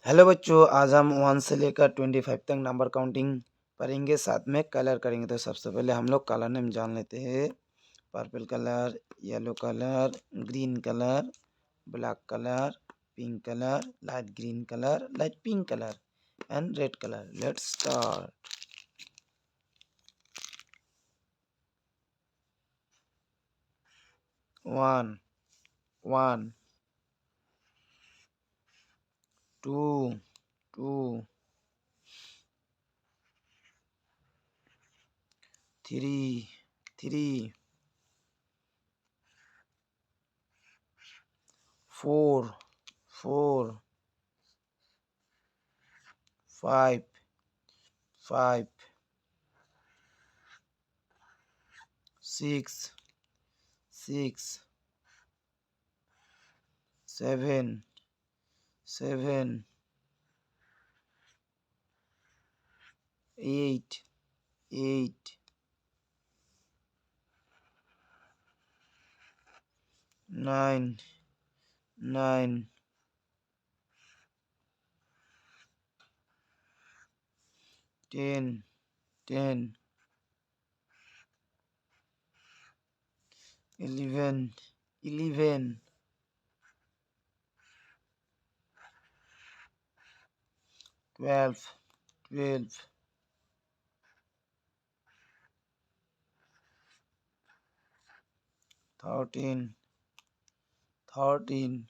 Hello बच्चों, आज हम 1 से लेकर 25 तक नंबर काउंटिंग करेंगे, साथ में कलर करेंगे। तो सबसे पहले हम लोग कलर नेम जान लेते हैं। Purple colour, yellow colour, green colour, black colour, pink colour, light green colour, light pink colour and red colour. Let's start. 1 1 2 2 3 3 4 4 5 5 6 6 7 7 8 8 9 9 10 10 11 11 12 12 13 13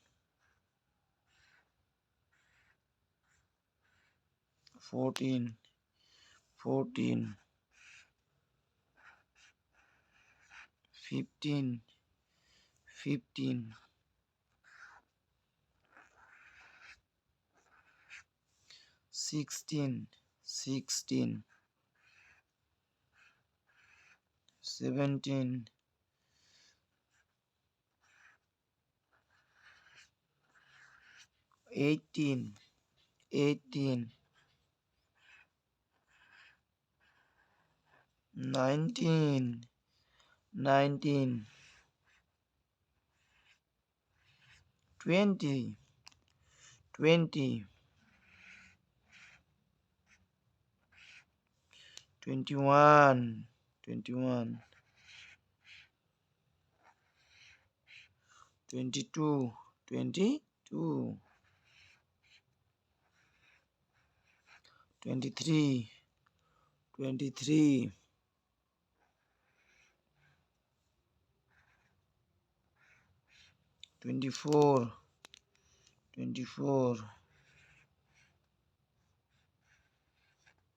14 14 15 15 16 16 17 18 18 19 19 20 20 21 21 22 22 23 23 24 24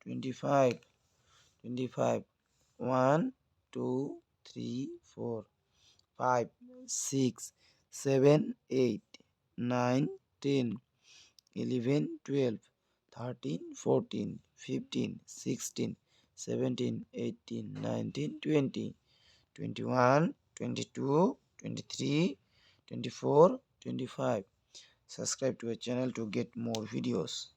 25 25 1 2 3 4 5 6 7 8 9 10 11 12 13 14 15 16 17 18 19 20 21 22 23 24 25. Subscribe to our channel to get more videos.